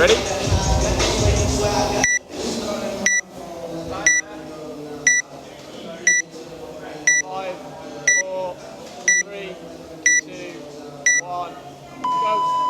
ready? Five, four, three, two, one, go.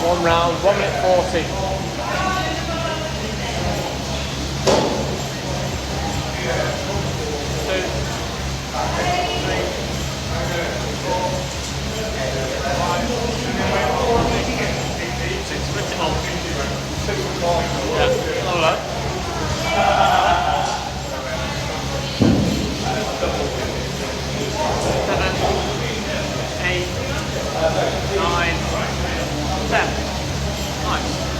One round, 1 minute 40. Two, three, four, five, six. Split it on. 6 and 4. Yeah. Hello. 7, 8, 9, 10. Nice.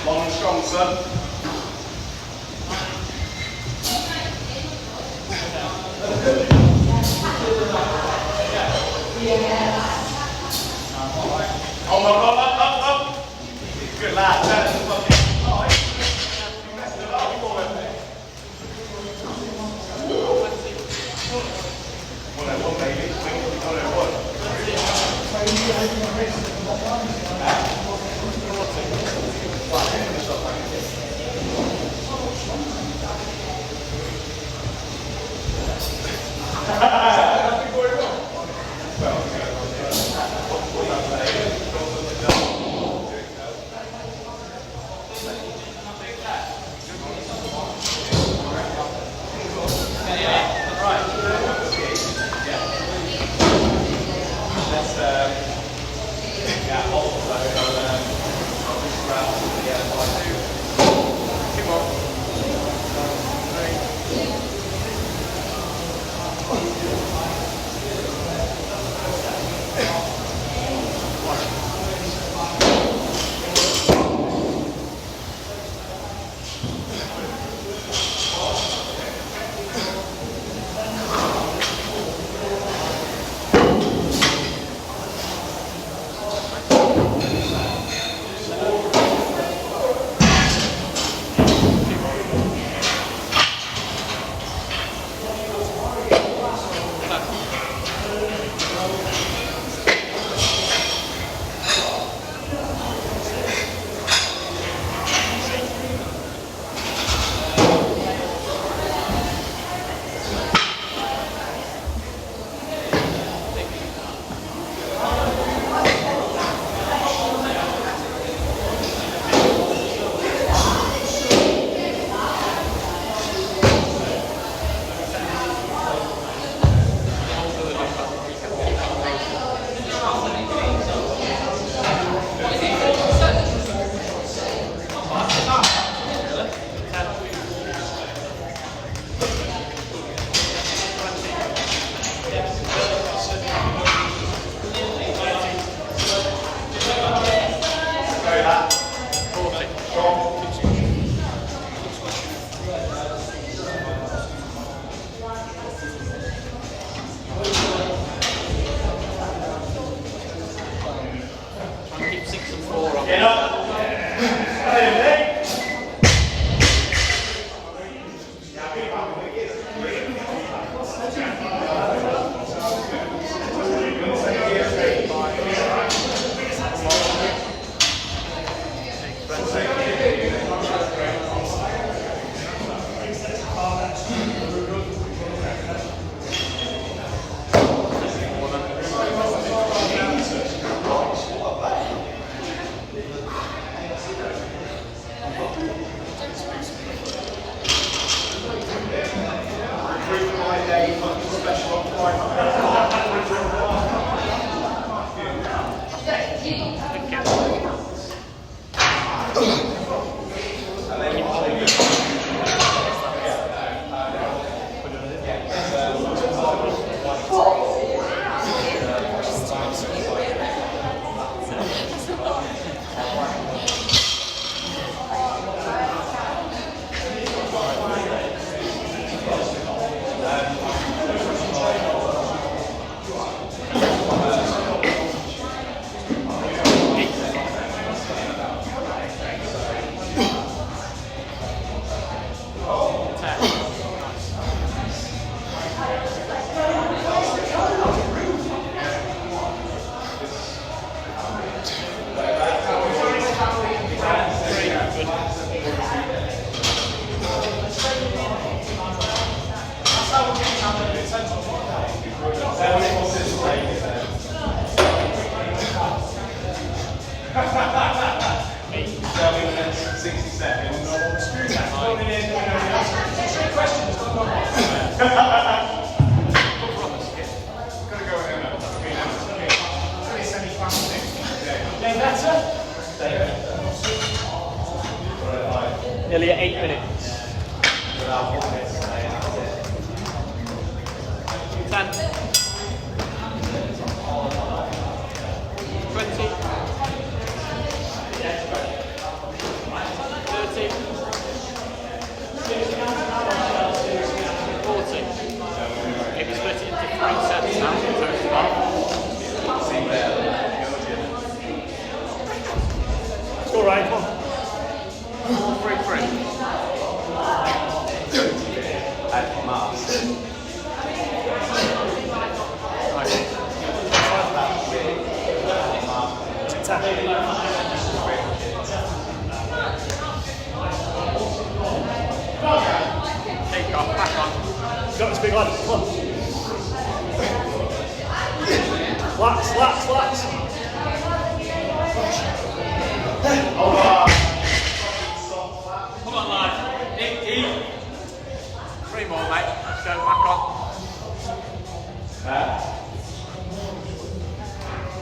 Long and strong, son. Oh my God, up. Good lad. That's fucking nice. You messed it up, boy. One, baby. We got it, one. minutes. 10. 20. 30. 40. Maybe split it into 3 sets now. First one. Let's go, Ryan, come on. 3, 3. Take off, back on. You got this big lad, come on. Lats. Come on, lad. Eat. 3 more, mate. Let's go, back on.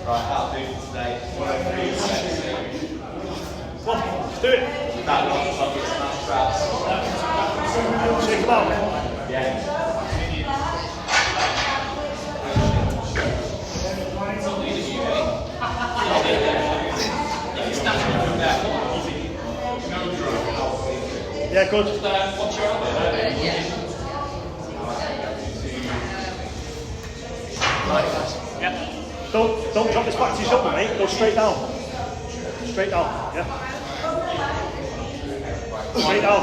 Right, that'll do for today. 103 sets. Come on, let's do it. That one's on the snap straps. Shake them out. Yeah. Yeah, good. Yeah. Don't drop this back to your shoulder, mate. Go straight down. Straight down, yeah. Straight down.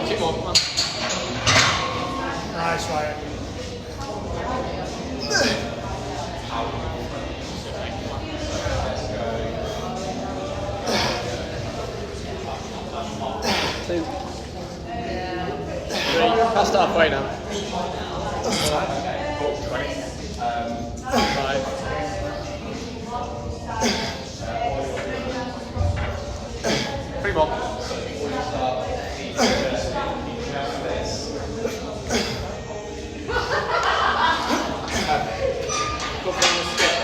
Two more, come on. Nice, Ryan. Two. 3. Past halfway now. 5. 3 more. Go from the skip.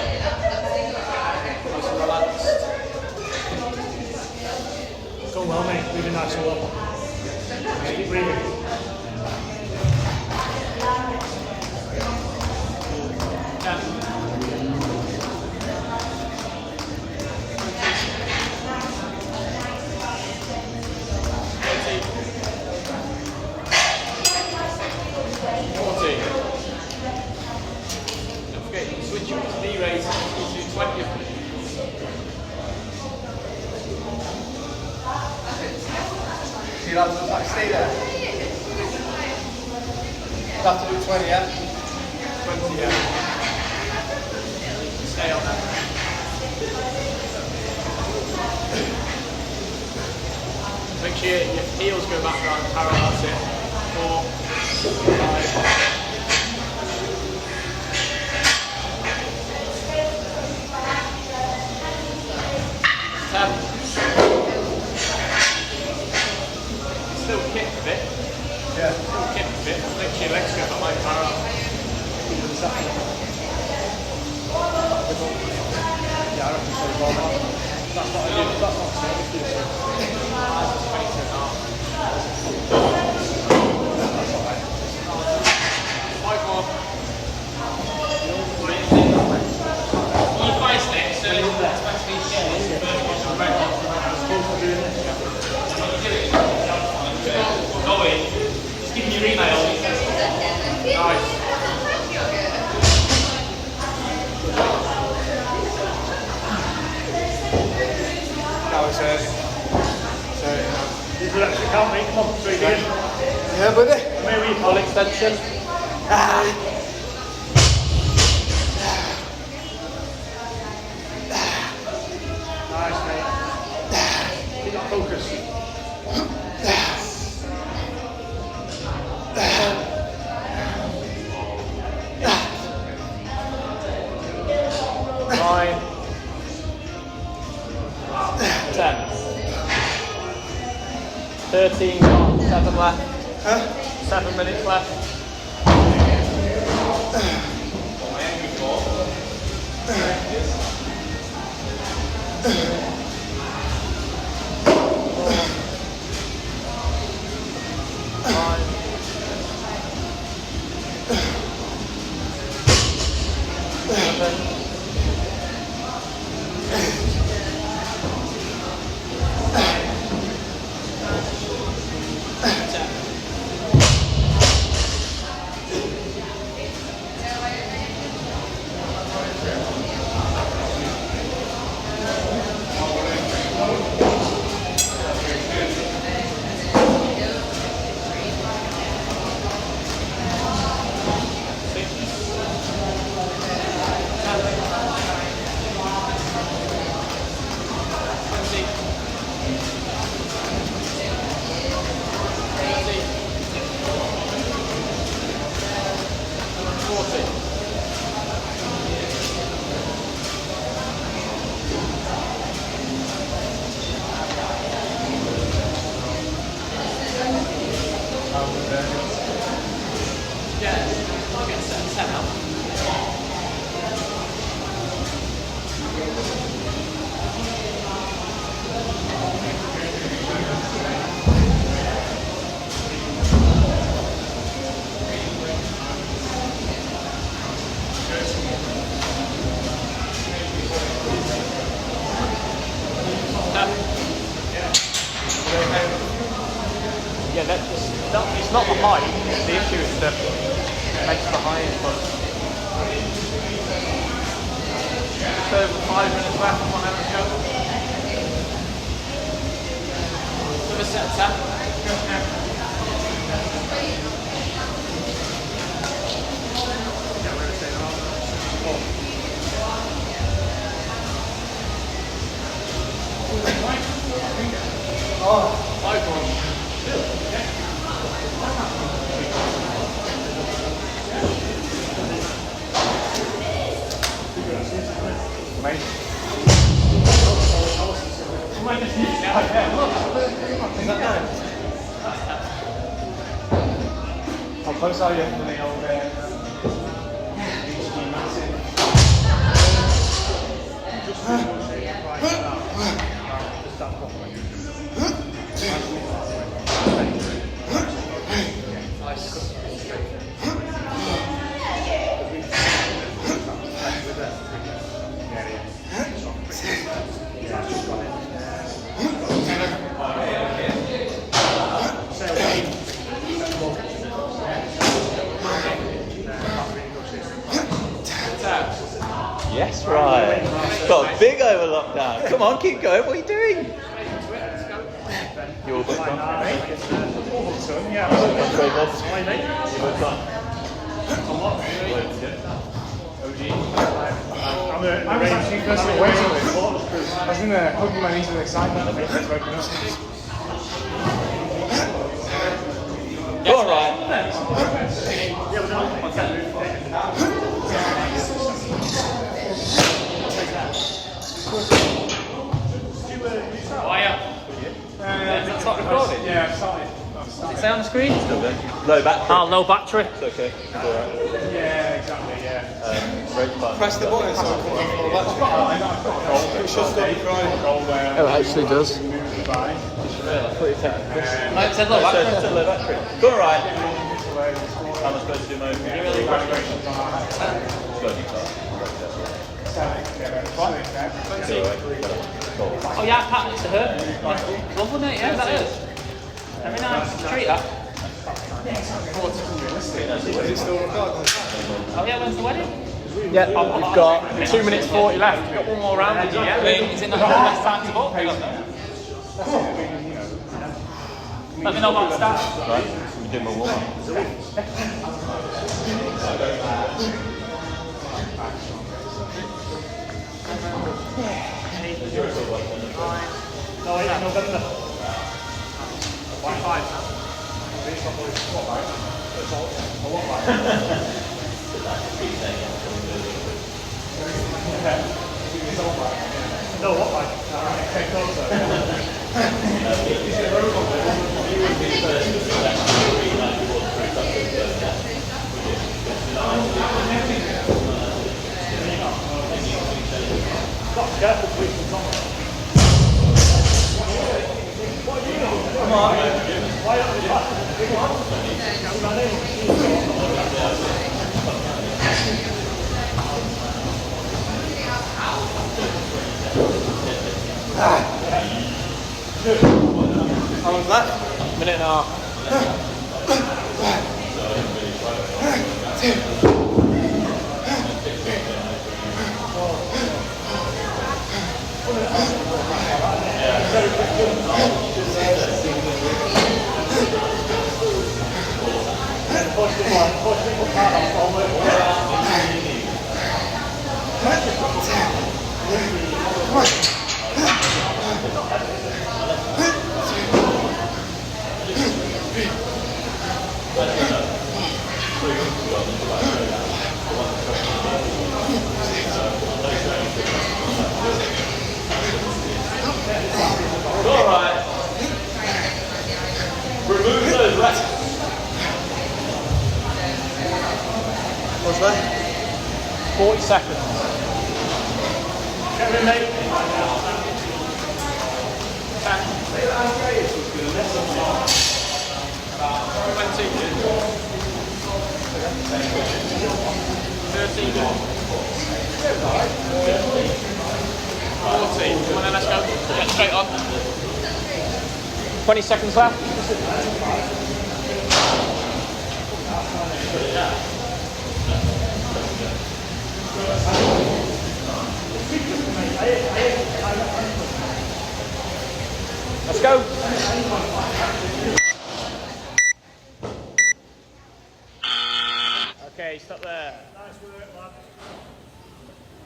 Nice and relaxed. Going well, mate. Moving nice and well. Just keep breathing. Don't forget, you can switch your knee raise to 20. See lads, just like stay there. You have to do 20, yeah? 20, yeah. Stay on that. Make sure your heels go back around parallel, that's it. 4, 5. Still kick a bit. Yeah. Still kick a bit. Make sure your legs go back like parallel. Yeah, I reckon so as well, man. That's not a good, that's not service, do you? That's 22.5. That's alright. 5 more. You fight next, so it's especially go in. Just give me your email. Nice. That was it. These are extra count, mate. Come on, straight in. Yeah, buddy. Come here with your All extension. Nice, mate. Keep that focus. 9. 10. 13 gone, 7 left. 7 minutes left. Yeah, it's not the height. The issue is the legs behind. But just over 5 minutes left. Come on, let's go. Give a set of How close are you to the old Yes, right. Got a big overlock down. Come on, keep going. What are you doing? You all booked on? Yeah, I was actually first away from it. I was in there hugging my knees with excitement. I think it's broken up. Go on, Ryan. Start recording? Yeah, I'm sorry. Does it say on the screen? Low battery. Oh, low battery. It's okay. It's all right. Yeah, exactly, yeah. Great fun. Press the button so it comes on the battery. It should stop you crying. Oh, it actually does. No, it said low battery. It said low battery. Go on, Ryan. How am I supposed to do my Oh yeah, Pat, it's a hurt. Love, wasn't it? Yeah, that hurt. Very nice. Treat that. Is it still recording? Oh yeah, when's the wedding? Yeah, we've got 2 minutes 40 left. We've got one more round. Is it not the best time to vote? I don't know. Let me know about the start. Right, we do my warm-up. No, 8 November. 1-5. No, what, like? Okay, closer. How long's that? Minute and a half. All right. Remove those rats. What's that? 40 seconds. Get in, mate. 13. 14. Come on then, let's go. Get straight on. 20 seconds left. Let's go. Okay, stop there.